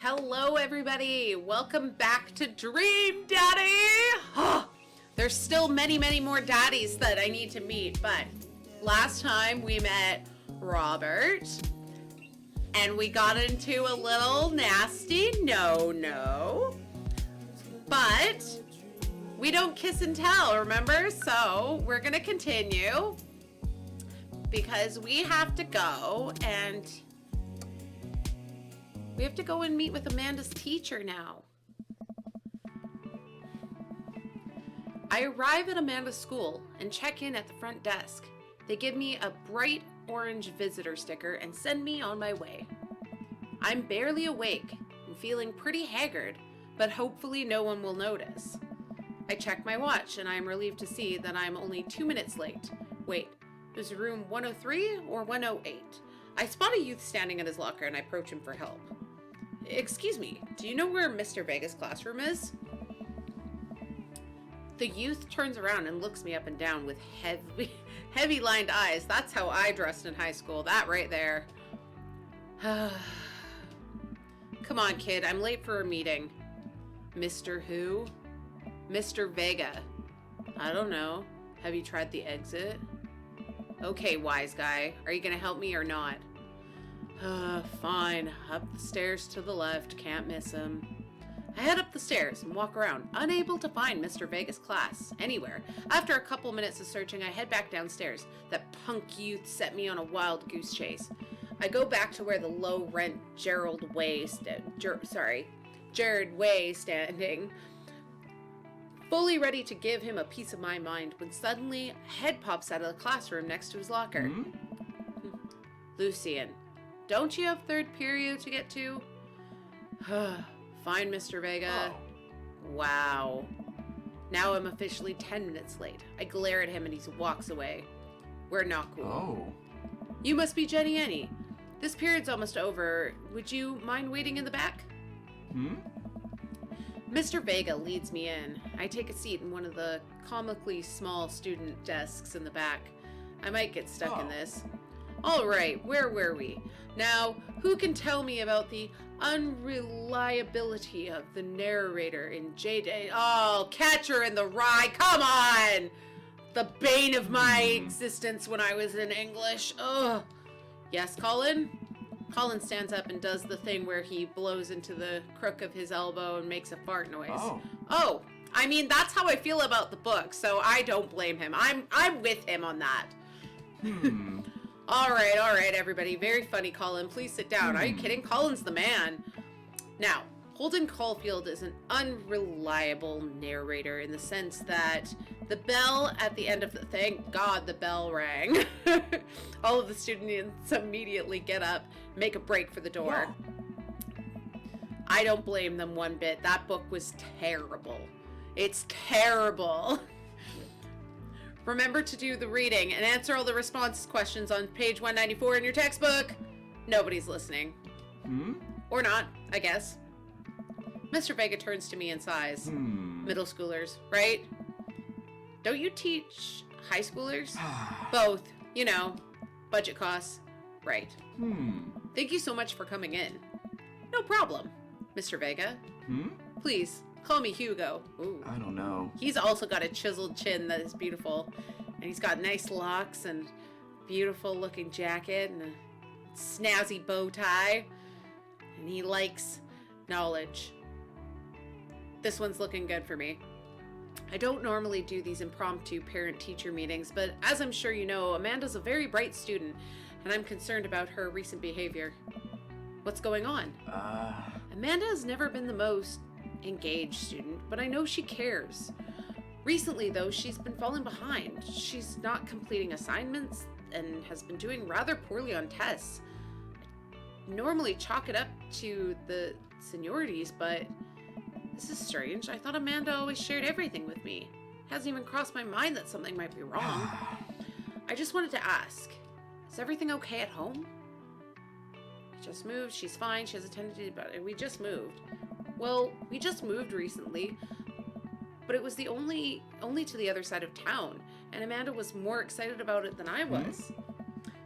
Hello, everybody. Welcome back to Dream Daddy. There's still many more daddies that I need to meet, but last time we met Robert, and we got into a little nasty no-no, but we don't kiss and tell, remember? So we're gonna continue because we have to go and meet with Amanda's teacher now. I arrive at Amanda's school and check in at the front desk. They give me a bright orange visitor sticker and send me on my way. I'm barely awake and feeling pretty haggard, but hopefully no one will notice. I check my watch and I'm relieved to see that I'm only 2 minutes late. Wait, is it room 103 or 108? I spot a youth standing at his locker and I approach him for help. Excuse me, do you know where Mr. Vega's classroom is? The youth turns around and looks me up and down with heavy lined eyes. That's how I dressed in high school, that right there. Come on, kid, I'm late for a meeting. Mr. who? Mr. Vega. I don't know. Have you tried the exit? Okay, wise guy. Are you gonna help me or not? Fine. Up the stairs to the left. Can't miss him. I head up the stairs and walk around, unable to find Mr. Vega's class anywhere. After a couple minutes of searching, I head back downstairs. That punk youth set me on a wild goose chase. I go back to where the low-rent Jared Way standing, fully ready to give him a piece of my mind, when suddenly a head pops out of the classroom next to his locker. Lucian, don't you have third period to get to? Fine, Mr. Vega. Oh. Wow. Now I'm officially 10 minutes late. I glare at him and he walks away. We're not cool. Oh. You must be Jenny Annie. This period's almost over. Would you mind waiting in the back? Mr. Vega leads me in. I take a seat in one of the comically small student desks in the back. I might get stuck in this. All right, where were we? Now, who can tell me about the unreliability of the narrator in J.D.? Oh, Catcher in the Rye, come on! The bane of my existence when I was in English. Ugh. Yes, Colin? Colin stands up and does the thing where he blows into the crook of his elbow and makes a fart noise. Oh, I mean, that's how I feel about the book, so I don't blame him. I'm with him on that. All right, everybody. Very funny, Colin. Please sit down. Are you kidding? Colin's the man. Now, Holden Caulfield is an unreliable narrator in the sense that the bell at the end of the... Thank God the bell rang. All of the students immediately get up, make a break for the door. Yeah. I don't blame them one bit. That book was terrible. It's terrible. Remember to do the reading and answer all the response questions on page 194 in your textbook. Nobody's listening. Or not, I guess. Mr. Vega turns to me and sighs. Middle schoolers, right? Don't you teach high schoolers? Both, you know, budget costs. Right. Thank you so much for coming in. No problem, Mr. Vega. Please. Call me Hugo. Ooh. I don't know. He's also got a chiseled chin that is beautiful. And he's got nice locks and beautiful looking jacket and a snazzy bow tie. And he likes knowledge. This one's looking good for me. I don't normally do these impromptu parent-teacher meetings, but as I'm sure you know, Amanda's a very bright student, and I'm concerned about her recent behavior. What's going on? Amanda has never been the most engaged student, but I know she cares. Recently, though, she's been falling behind. She's not completing assignments and has been doing rather poorly on tests. I normally chalk it up to the seniorities, but this is strange. I thought Amanda always shared everything with me. It hasn't even crossed my mind that something might be wrong. I just wanted to ask, is everything okay at home? We just moved. She's fine. She has attended, but we just moved. Well, we just moved recently, but it was the only to the other side of town, and Amanda was more excited about it than I was.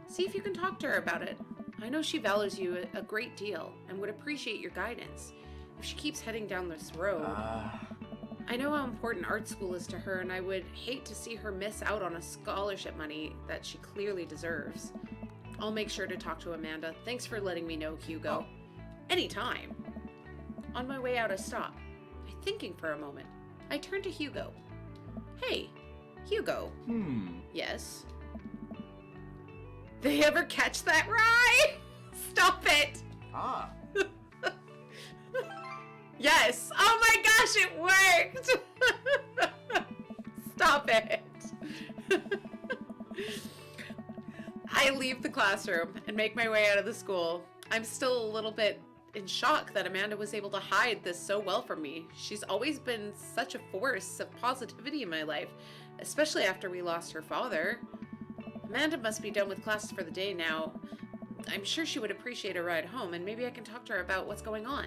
See if you can talk to her about it. I know she values you a great deal and would appreciate your guidance if she keeps heading down this road. I know how important art school is to her, and I would hate to see her miss out on a scholarship money that she clearly deserves. I'll make sure to talk to Amanda. Thanks for letting me know, Hugo. Anytime. On my way out, I stop. Thinking for a moment, I turn to Hugo. Hey, Hugo. Yes? They ever catch that rye? Stop it! Yes! Oh my gosh, it worked! Stop it! I leave the classroom and make my way out of the school. I'm still a little bit in shock that Amanda was able to hide this so well from me. She's always been such a force of positivity in my life, especially after we lost her father. Amanda must be done with classes for the day now. I'm sure she would appreciate a ride home, and maybe I can talk to her about what's going on.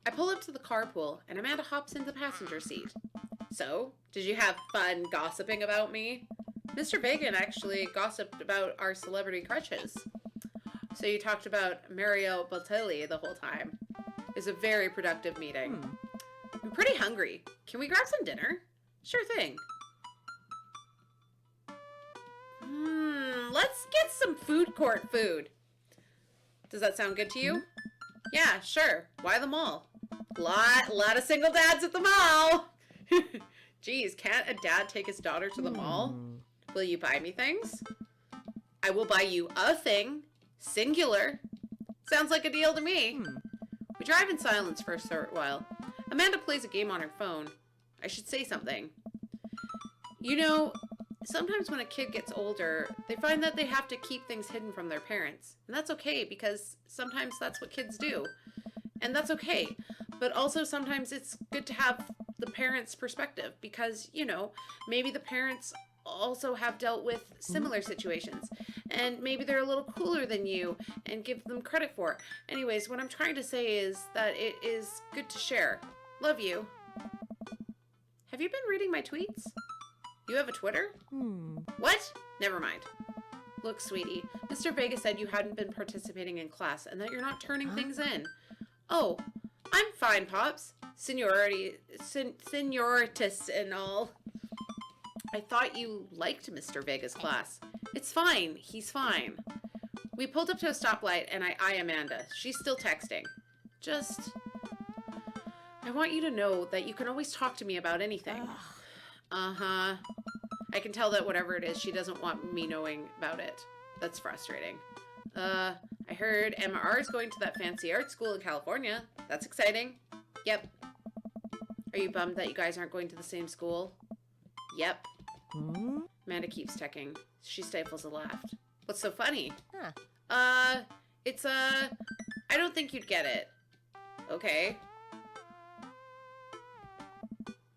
I pull up to the carpool, and Amanda hops into the passenger seat. So, did you have fun gossiping about me? Mr. Vagan actually gossiped about our celebrity crushes. So you talked about Mario Balotelli the whole time. It was a very productive meeting. I'm pretty hungry. Can we grab some dinner? Sure thing. Let's get some food court food. Does that sound good to you? Yeah, sure. Why the mall? Lot of single dads at the mall. Geez, can't a dad take his daughter to the mall? Will you buy me things? I will buy you a thing. Singular. Sounds like a deal to me. We drive in silence for a short while. Amanda plays a game on her phone. I should say something. You know, sometimes when a kid gets older, they find that they have to keep things hidden from their parents. And that's okay, because sometimes that's what kids do. And that's okay. But also sometimes it's good to have the parents' perspective, because, you know, maybe the parents also have dealt with similar situations, and maybe they're a little cooler than you, and give them credit for. Anyways, what I'm trying to say is that it is good to share. Love you. Have you been reading my tweets? You have a Twitter? What? Never mind. Look, sweetie, Mr. Vega said you hadn't been participating in class and that you're not turning things in. Oh, I'm fine, Pops. Senioritas and all. I thought you liked Mr. Vega's class. It's fine. He's fine. We pulled up to a stoplight and I eye Amanda. She's still texting. I want you to know that you can always talk to me about anything. Uh-huh. I can tell that whatever it is, she doesn't want me knowing about it. That's frustrating. I heard MR is going to that fancy art school in California. That's exciting. Yep. Are you bummed that you guys aren't going to the same school? Yep. Amanda keeps checking. She stifles a laugh. What's so funny? I don't think you'd get it. Okay.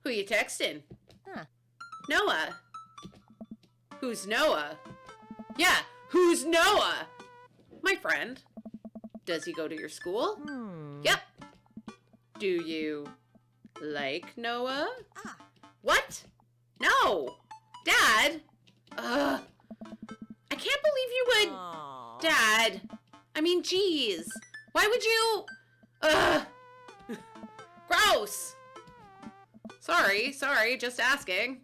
Who you texting? Noah. Who's Noah? Yeah, who's Noah? My friend. Does he go to your school? Yep. Do you like Noah? What? No. Dad? I can't believe you would... Aww. Dad. I mean, geez. Why would you... Gross. Sorry, just asking.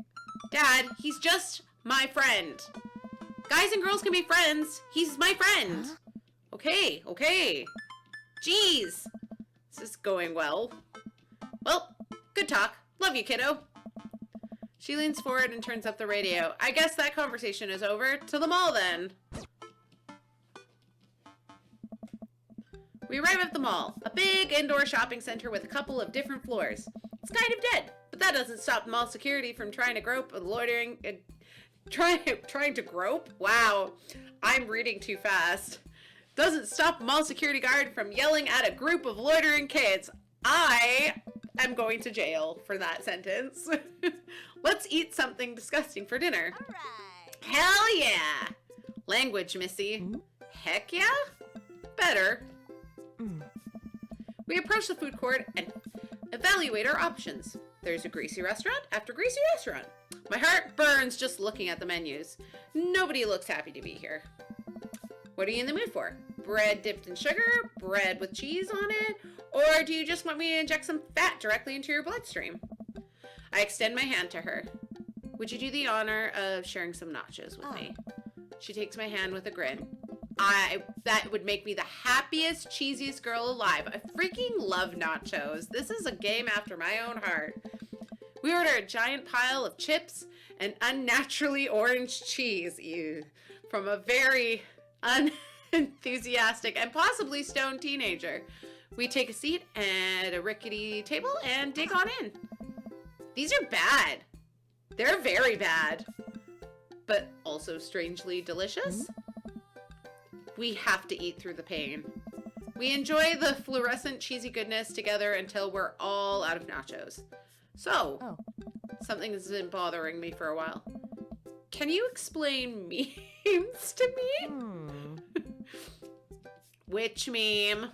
Dad, he's just my friend. Guys and girls can be friends. He's my friend. Okay. Jeez. This is going well. Well, good talk. Love you, kiddo. She leans forward and turns up the radio. I guess that conversation is over. To the mall, then. We arrive at the mall, a big indoor shopping center with a couple of different floors. It's kind of dead, but that doesn't stop mall security from trying to grope and loitering. Trying to grope? Wow, I'm reading too fast. Doesn't stop mall security guard from yelling at a group of loitering kids. I am going to jail for that sentence. Let's eat something disgusting for dinner. All right. Hell yeah! Language, Missy. Heck yeah? Better. We approach the food court and evaluate our options. There's a greasy restaurant after greasy restaurant. My heart burns just looking at the menus. Nobody looks happy to be here. What are you in the mood for? Bread dipped in sugar? Bread with cheese on it? Or do you just want me to inject some fat directly into your bloodstream? I extend my hand to her. Would you do the honor of sharing some nachos with me? She takes my hand with a grin. That would make me the happiest, cheesiest girl alive. I freaking love nachos. This is a game after my own heart. We order a giant pile of chips and unnaturally orange cheese, from a very unenthusiastic and possibly stoned teenager. We take a seat at a rickety table and dig on in. These are bad. They're very bad, but also strangely delicious. We have to eat through the pain. We enjoy the fluorescent cheesy goodness together until we're all out of nachos. So, something has been bothering me for a while. Can you explain memes to me? Which meme?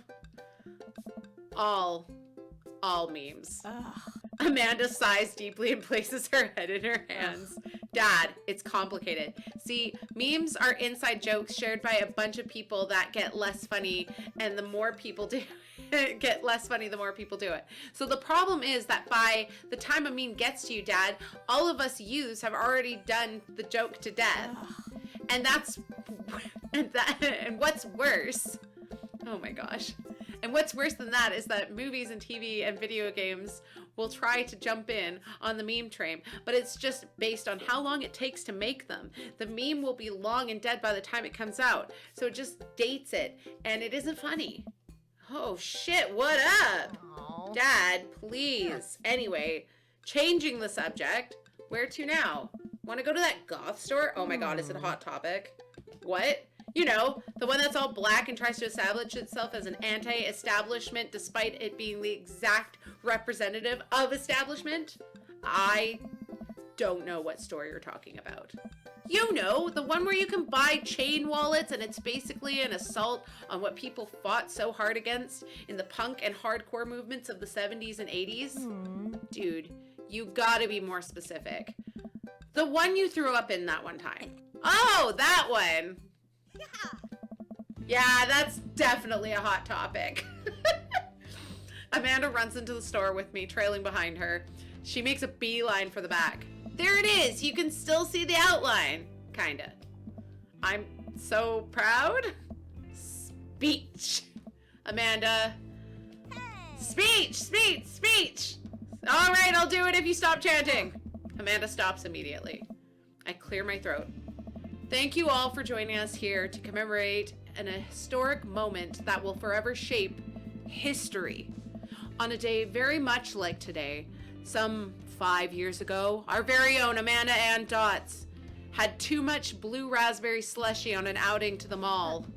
All memes. Amanda sighs deeply and places her head in her hands. Dad, it's complicated. See, memes are inside jokes shared by a bunch of people that get less funny, and the more people do get less funny, the more people do it. So the problem is that by the time a meme gets to you, Dad, all of us youths have already done the joke to death. And what's worse, oh my gosh. And what's worse than that is that movies and TV and video games will try to jump in on the meme train, but it's just based on how long it takes to make them. The meme will be long and dead by the time it comes out, so it just dates it, and it isn't funny. Oh shit, what up? Aww. Dad, please. Anyway, changing the subject, where to now? Want to go to that goth store? Oh my god, is it a hot topic? What? You know, the one that's all black and tries to establish itself as an anti-establishment despite it being the exact representative of establishment? I don't know what store you're talking about. You know, the one where you can buy chain wallets and it's basically an assault on what people fought so hard against in the punk and hardcore movements of the 70s and 80s? Dude, you gotta be more specific. The one you threw up in that one time. Oh, that one. Yeah, that's definitely a hot topic. Amanda runs into the store with me, trailing behind her. She makes a beeline for the back. There it is! You can still see the outline. Kinda. I'm so proud. Speech. Amanda. Speech! Speech! Speech! Alright, I'll do it if you stop chanting. Amanda stops immediately. I clear my throat. Thank you all for joining us here to commemorate an historic moment that will forever shape history. On a day very much like today, some 5 years ago, our very own Amanda Ann Dots had too much blue raspberry slushy on an outing to the mall.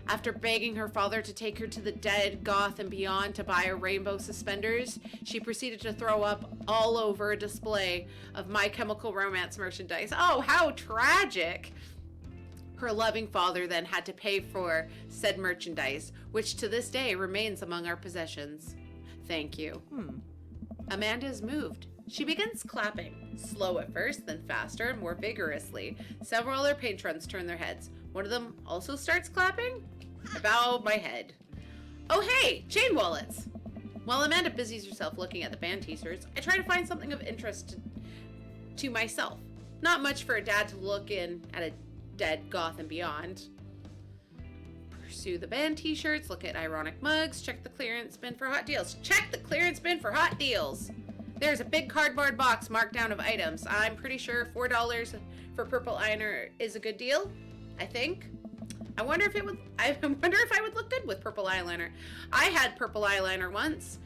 After begging her father to take her to the Dead, Goth, and Beyond to buy her rainbow suspenders, she proceeded to throw up all over a display of My Chemical Romance merchandise. Oh, how tragic! Her loving father then had to pay for said merchandise, which to this day remains among our possessions. Thank you. Amanda is moved. She begins clapping, slow at first, then faster and more vigorously. Several other patrons turn their heads. One of them also starts clapping. I bow my head. Oh hey, chain wallets! While Amanda busies herself looking at the band t-shirts, I try to find something of interest to myself. Not much for a dad to look in at a Dead, Goth, and Beyond. Pursue the band t-shirts, look at ironic mugs, check the clearance bin for hot deals. Check the clearance bin for hot deals! There's a big cardboard box marked down of items. I'm pretty sure $4 for purple eyeliner is a good deal. I think. I wonder if I would look good with purple eyeliner. I had purple eyeliner once.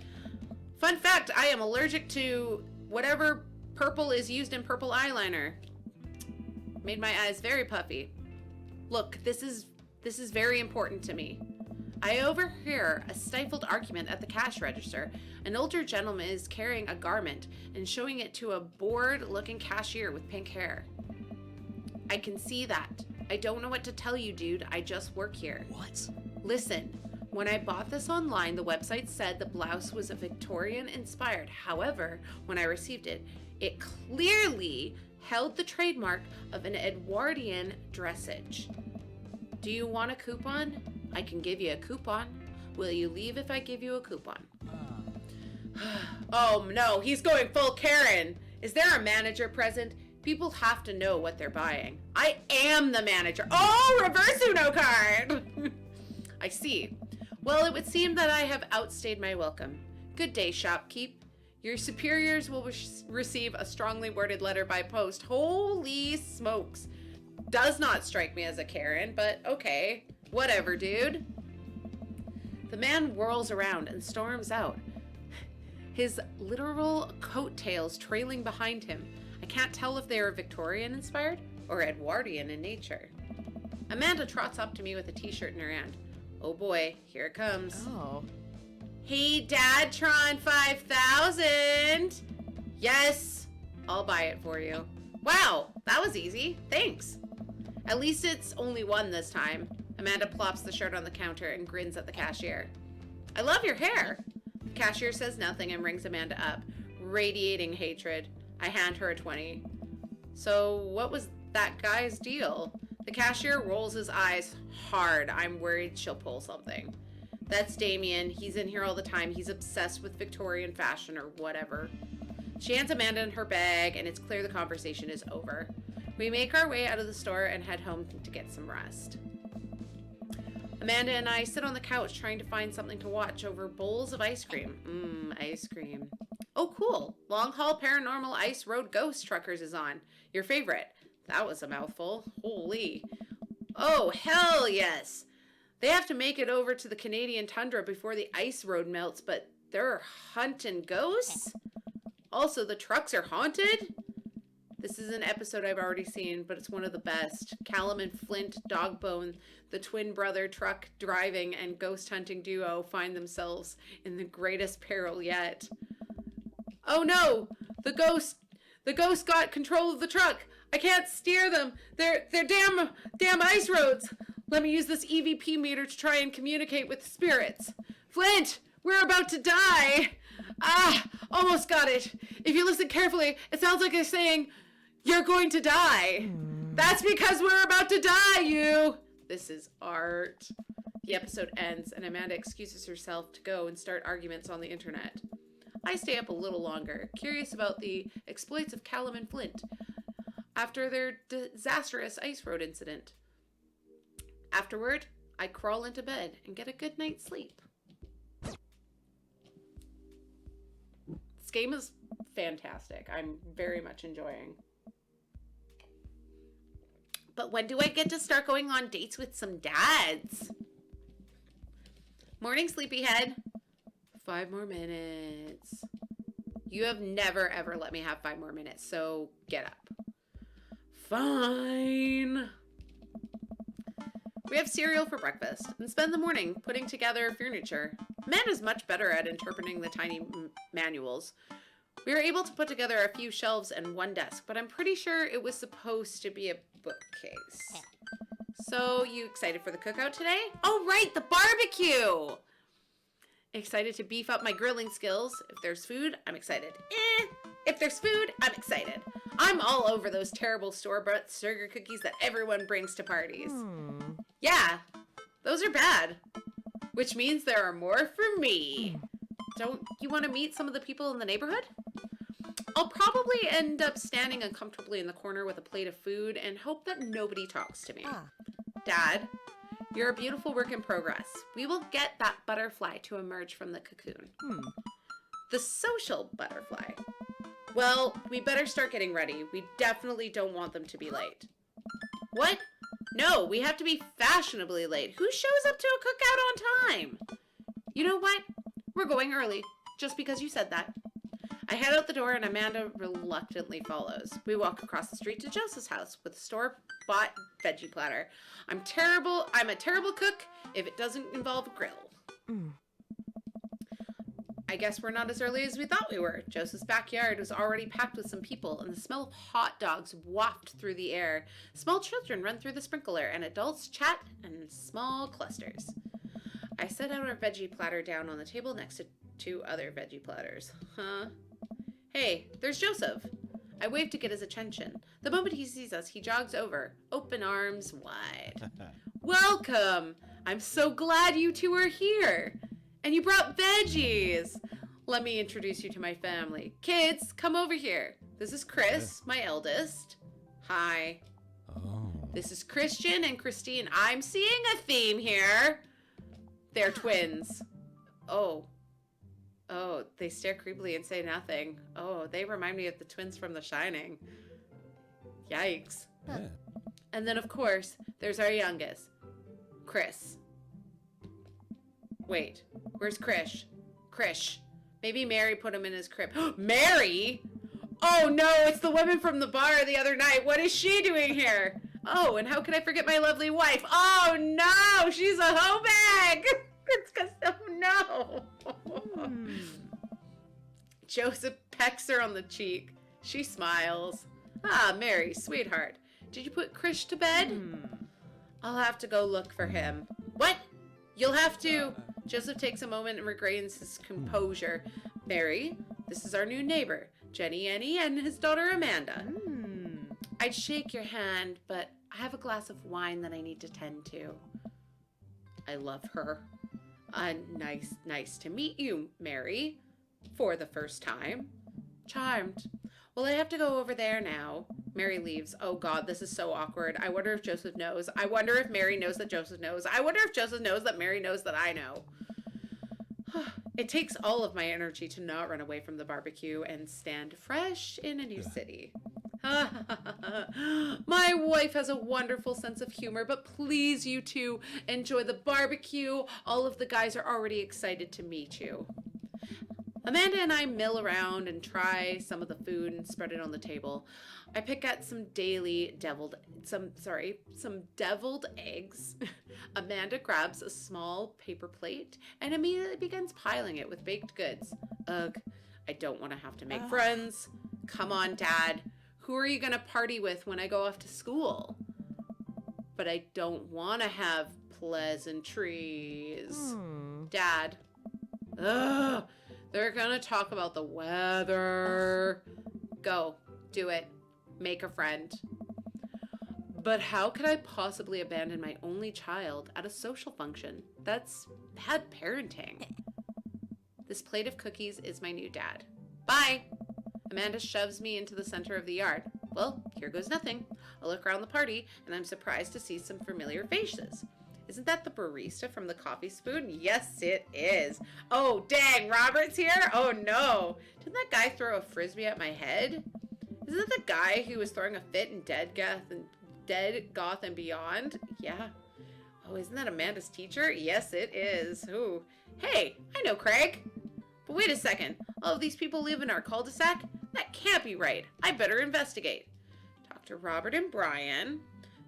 Fun fact, I am allergic to whatever purple is used in purple eyeliner. Made my eyes very puffy. Look, this is very important to me. I overhear a stifled argument at the cash register. An older gentleman is carrying a garment and showing it to a bored-looking cashier with pink hair. I can see that. I don't know what to tell you, dude. I just work here. What? Listen, when I bought this online, the website said the blouse was a Victorian-inspired. However, when I received it, it clearly held the trademark of an Edwardian dressage. Do you want a coupon? I can give you a coupon. Will you leave if I give you a coupon? Oh no, he's going full Karen. Is there a manager present? People have to know what they're buying. I am the manager. Oh, reverse Uno card. I see. Well, it would seem that I have outstayed my welcome. Good day, shopkeep. Your superiors will receive a strongly worded letter by post. Holy smokes. Does not strike me as a Karen, but okay. Whatever, dude. The man whirls around and storms out, his literal coattails trailing behind him. I can't tell if they are Victorian inspired or Edwardian in nature. Amanda trots up to me with a t-shirt in her hand. Oh boy, here it comes. Oh. Hey, Dadtron 5000. Yes, I'll buy it for you. Wow, that was easy. Thanks. At least it's only one this time. Amanda plops the shirt on the counter and grins at the cashier. I love your hair. The cashier says nothing and rings Amanda up, radiating hatred. I hand her a 20. So what was that guy's deal? The cashier rolls his eyes hard. I'm worried she'll pull something. That's Damien. He's in here all the time. He's obsessed with Victorian fashion or whatever. She hands Amanda in her bag, and it's clear the conversation is over. We make our way out of the store and head home to get some rest. Amanda and I sit on the couch trying to find something to watch over bowls of ice cream. Ice cream. Oh, cool. Long Haul Paranormal Ice Road Ghost Truckers is on. Your favorite. That was a mouthful. Holy. Oh, hell yes. They have to make it over to the Canadian tundra before the ice road melts, but they're hunting ghosts? Also, the trucks are haunted? This is an episode I've already seen, but it's one of the best. Callum and Flint, Dogbone, the twin brother truck driving and ghost hunting duo find themselves in the greatest peril yet. Oh no! The ghost got control of the truck! I can't steer them! They're damn ice roads! Let me use this EVP meter to try and communicate with the spirits. Flint! We're about to die! Ah! Almost got it! If you listen carefully, it sounds like they're saying, "You're going to die." That's because we're about to die, you! This is art. The episode ends, and Amanda excuses herself to go and start arguments on the internet. I stay up a little longer, curious about the exploits of Callum and Flint after their disastrous ice road incident. Afterward, I crawl into bed and get a good night's sleep. This game is fantastic. I'm very much enjoying. But when do I get to start going on dates with some dads? Morning, sleepyhead. 5 more minutes. You have never, ever let me have 5 more minutes, so get up. Fine. We have cereal for breakfast and spend the morning putting together furniture. Amanda's much better at interpreting the tiny manuals. We were able to put together a few shelves and one desk, but I'm pretty sure it was supposed to be a bookcase. So, you excited for the cookout today? Oh, right, the barbecue! Excited to beef up my grilling skills. If there's food, I'm excited. If there's food, I'm excited. I'm all over those terrible store-bought sugar cookies that everyone brings to parties. Yeah, those are bad. Which means there are more for me. Don't you want to meet some of the people in the neighborhood? I'll probably end up standing uncomfortably in the corner with a plate of food and hope that nobody talks to me. Dad, you're a beautiful work in progress. We will get that butterfly to emerge from the cocoon. The social butterfly. Well, we better start getting ready. We definitely don't want them to be late. What? No, we have to be fashionably late. Who shows up to a cookout on time? You know what? We're going early, just because you said that. I head out the door and Amanda reluctantly follows. We walk across the street to Joseph's house with a store-bought veggie platter. I'm a terrible cook if it doesn't involve a grill. I guess we're not as early as we thought we were. Joseph's backyard was already packed with some people, and the smell of hot dogs wafted through the air. Small children run through the sprinkler, and adults chat in small clusters. I set out our veggie platter down on the table next to 2 other veggie platters. Hey, there's Joseph. I wave to get his attention. The moment he sees us, he jogs over, open arms wide. Welcome. I'm so glad you two are here. And you brought veggies. Let me introduce you to my family. Kids, come over here. This is Chris, my eldest. Hi. Oh. This is Christian and Christine. I'm seeing a theme here. They're twins. Oh. Oh, they stare creepily and say nothing. Oh, they remind me of the twins from The Shining. Yikes. Yeah. And then, of course, there's our youngest, Chris. Wait, where's Krish? Krish. Maybe Mary put him in his crib. Mary? Oh no, it's the woman from the bar the other night. What is she doing here? Oh, and how can I forget my lovely wife? Oh no, she's a hoe bag. It's cause, oh no. Joseph pecks her on the cheek. She smiles. Ah, Mary, sweetheart. Did you put Krish to bed? I'll have to go look for him. What? You'll have to. Joseph takes a moment and regains his composure. Mary, this is our new neighbor, Jenny Annie, and his daughter Amanda. I'd shake your hand, but I have a glass of wine that I need to tend to. I love her. Nice to meet you, Mary. For the first time. Charmed. Well, I have to go over there now. Mary leaves. Oh God, this is so awkward. I wonder if Joseph knows. I wonder if Mary knows that Joseph knows. I wonder if Joseph knows that Mary knows that I know. It takes all of my energy to not run away from the barbecue and stand fresh in a new city. My wife has a wonderful sense of humor, but please, you two, enjoy the barbecue. All of the guys are already excited to meet you. Amanda and I mill around and try some of the food and spread it on the table. I pick at some deviled eggs. Amanda grabs a small paper plate and immediately begins piling it with baked goods. Ugh, I don't want to have to make friends. Come on, Dad. Who are you going to party with when I go off to school? But I don't want to have pleasantries. Dad. Ugh. They're gonna talk about the weather. Go. Do it. Make a friend. But how could I possibly abandon my only child at a social function? That's bad parenting. This plate of cookies is my new dad. Bye. Amanda shoves me into the center of the yard. Well, here goes nothing. I look around the party, and I'm surprised to see some familiar faces. Isn't that the barista from the Coffee Spoon? Yes, it is. Oh, dang, Robert's here? Oh, no. Didn't that guy throw a frisbee at my head? Isn't that the guy who was throwing a fit in Dead Goth and Beyond? Yeah. Oh, isn't that Amanda's teacher? Yes, it is. Ooh. Hey, I know Craig. But wait a second. All of these people live in our cul-de-sac? That can't be right. I better investigate. Talk to Robert and Brian.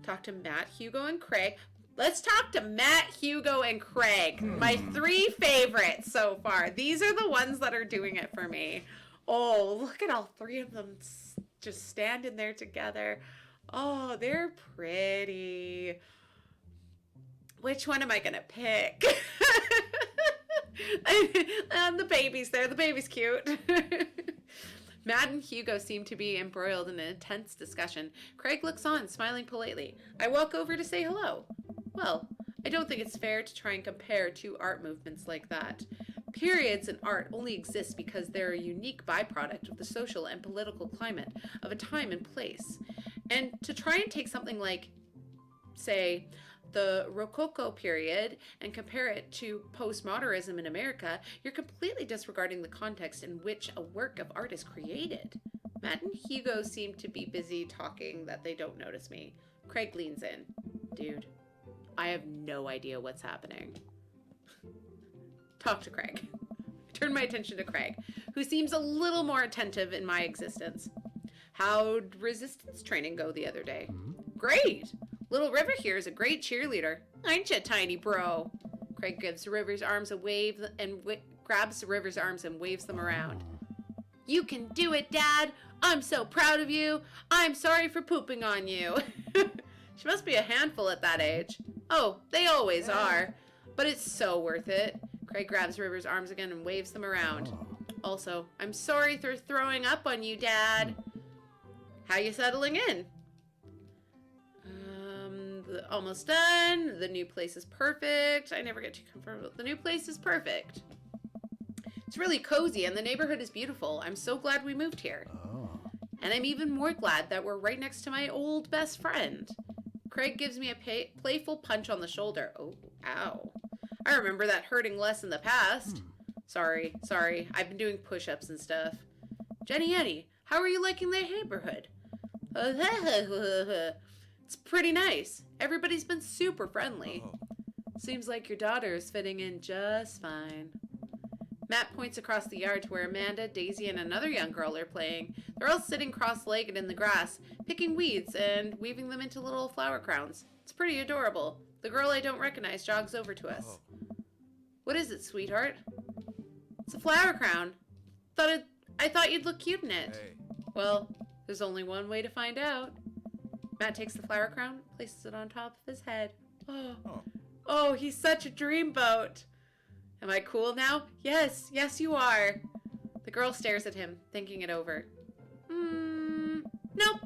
Talk to Matt, Hugo, and Craig. Let's talk to Matt, Hugo, and Craig. My 3 favorites so far. These are the ones that are doing it for me. Oh, look at all 3 of them just standing there together. Oh, they're pretty. Which one am I going to pick? And the babies there. The baby's cute. Matt and Hugo seem to be embroiled in an intense discussion. Craig looks on, smiling politely. I walk over to say hello. Well, I don't think it's fair to try and compare 2 art movements like that. Periods in art only exist because they're a unique byproduct of the social and political climate of a time and place. And to try and take something like, say, the Rococo period and compare it to postmodernism in America, you're completely disregarding the context in which a work of art is created. Matt and Hugo seem to be busy talking that they don't notice me. Craig leans in. Dude, I have no idea what's happening. Talk to Craig. I turn my attention to Craig, who seems a little more attentive in my existence. How'd resistance training go the other day? Great! Little River here is a great cheerleader. Aren't you, tiny bro? Craig gives River's arms a wave and grabs River's arms and waves them around. You can do it, Dad! I'm so proud of you! I'm sorry for pooping on you! She must be a handful at that age. Oh, they always are. But it's so worth it. Craig grabs River's arms again and waves them around. Also, I'm sorry for throwing up on you, Dad. How you settling in? Almost done. The new place is perfect. I never get too comfortable. The new place is perfect. It's really cozy and the neighborhood is beautiful. I'm so glad we moved here. Oh. And I'm even more glad that we're right next to my old best friend. Craig gives me a playful punch on the shoulder. Oh, ow. I remember that hurting less in the past. Sorry. I've been doing push-ups and stuff. Jenny, how are you liking the neighborhood? It's pretty nice. Everybody's been super friendly. Seems like your daughter is fitting in just fine. Matt points across the yard to where Amanda, Daisy, and another young girl are playing. They're all sitting cross-legged in the grass, picking weeds and weaving them into little flower crowns. It's pretty adorable. The girl I don't recognize jogs over to us. What is it, sweetheart? It's a flower crown. I thought you'd look cute in it. Hey. Well, there's only one way to find out. Matt takes the flower crown, places it on top of his head. Oh, he's such a dreamboat. Am I cool now? Yes, you are. The girl stares at him, thinking it over. Nope.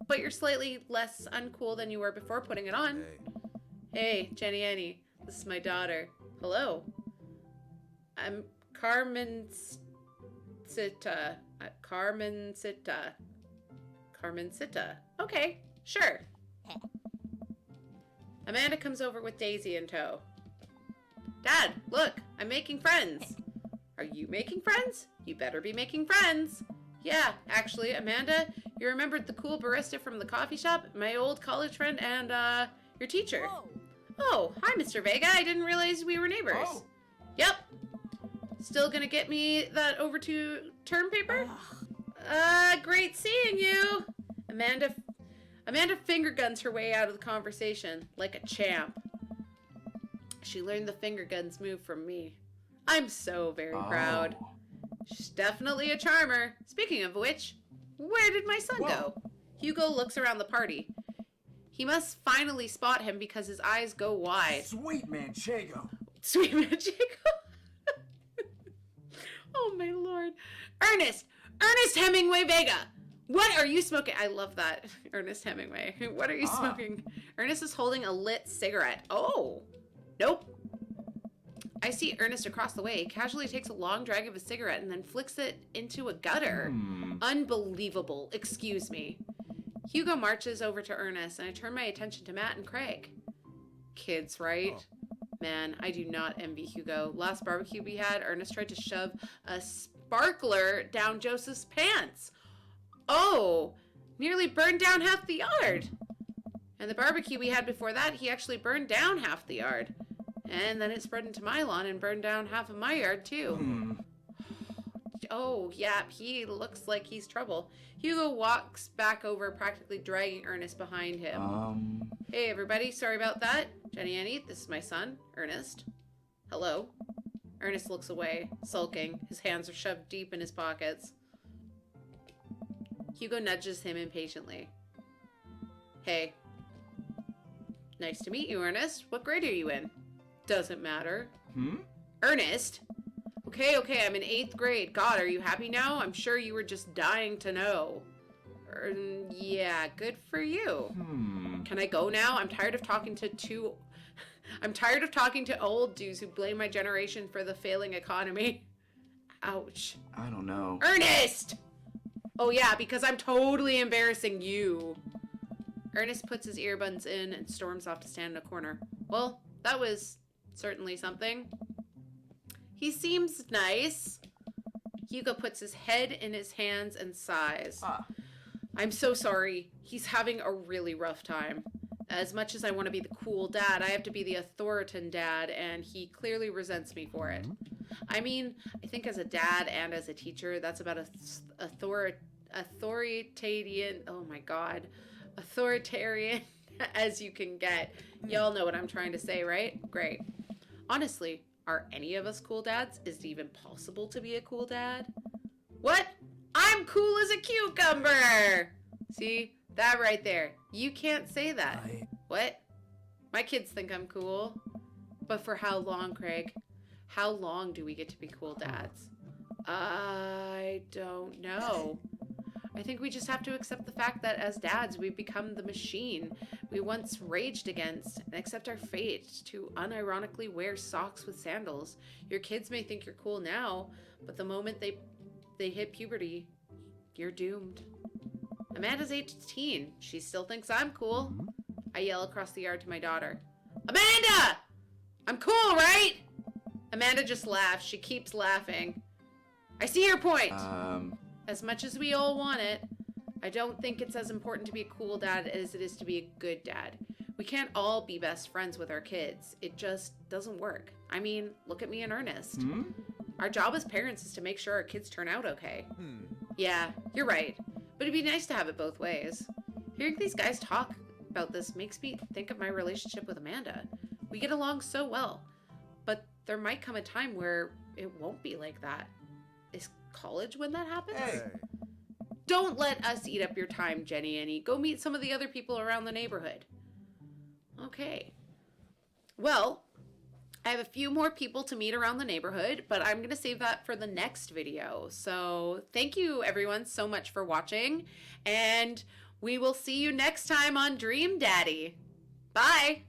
But you're slightly less uncool than you were before putting it on. Hey, Jenny, this is my daughter. Hello. I'm Carmencita. Carmencita. Okay, sure. Amanda comes over with Daisy in tow. Dad, look, I'm making friends. Are you making friends? You better be making friends. Yeah, actually, Amanda, you remembered the cool barista from the coffee shop, my old college friend, and, your teacher. Whoa. Oh, hi, Mr. Vega. I didn't realize we were neighbors. Oh. Yep. Still gonna get me that over to term paper? Great seeing you. Amanda finger guns her way out of the conversation like a champ. She learned the finger guns move from me. I'm so very proud. She's definitely a charmer. Speaking of which, where did my son go? Hugo looks around the party. He must finally spot him because his eyes go wide. Sweet Manchego. Sweet Manchego? Oh my lord. Ernest Hemingway Vega! What are you smoking? I love that. Ernest Hemingway. What are you smoking? Ernest is holding a lit cigarette. Oh. Nope. I see Ernest across the way, casually takes a long drag of a cigarette and then flicks it into a gutter. Unbelievable. Excuse me. Hugo marches over to Ernest and I turn my attention to Matt and Craig. Kids, right? Man, I do not envy Hugo. Last barbecue we had, Ernest tried to shove a sparkler down Joseph's pants. Oh, nearly burned down half the yard. And the barbecue we had before that, he actually burned down half the yard. And then it spread into my lawn and burned down half of my yard too. Oh, yeah, he looks like he's trouble. Hugo walks back over, practically dragging Ernest behind him. Hey, everybody, sorry about that. Jenny, this is my son, Ernest. Hello. Ernest looks away, sulking. His hands are shoved deep in his pockets. Hugo nudges him impatiently. Hey. Nice to meet you, Ernest. What grade are you in? Doesn't matter. Ernest? Okay, I'm in 8th grade. God, are you happy now? I'm sure you were just dying to know. Yeah, good for you. Can I go now? I'm tired of talking to old dudes who blame my generation for the failing economy. Ouch. I don't know. Ernest! Oh yeah, because I'm totally embarrassing you. Ernest puts his earbuds in and storms off to stand in a corner. Well, that was certainly something. He seems nice. Hugo puts his head in his hands and sighs. I'm so sorry. He's having a really rough time. As much as I want to be the cool dad, I have to be the authoritan dad, and he clearly resents me for it. I mean, I think as a dad and as a teacher, that's about authoritarian, oh my god, authoritarian as you can get. Y'all know what I'm trying to say, right? Great. Honestly, are any of us cool dads? Is it even possible to be a cool dad? What? I'm cool as a cucumber! See? That right there. You can't say that. What? My kids think I'm cool. But for how long, Craig? How long do we get to be cool dads? I don't know. I think we just have to accept the fact that as dads, we've become the machine we once raged against and accept our fate to unironically wear socks with sandals. Your kids may think you're cool now, but the moment they hit puberty, you're doomed. Amanda's 18. She still thinks I'm cool. I yell across the yard to my daughter. Amanda! I'm cool, right? Amanda just laughs. She keeps laughing. I see your point. As much as we all want it, I don't think it's as important to be a cool dad as it is to be a good dad. We can't all be best friends with our kids. It just doesn't work. I mean, look at me and Ernest. Our job as parents is to make sure our kids turn out okay. Yeah, you're right. But it'd be nice to have it both ways. Hearing these guys talk about this makes me think of my relationship with Amanda. We get along so well, but there might come a time where it won't be like that. Is college when that happens? Hey. Don't let us eat up your time, Jenny Annie. Go meet some of the other people around the neighborhood. Okay. Well, I have a few more people to meet around the neighborhood, but I'm going to save that for the next video. So thank you everyone so much for watching, and we will see you next time on Dream Daddy. Bye!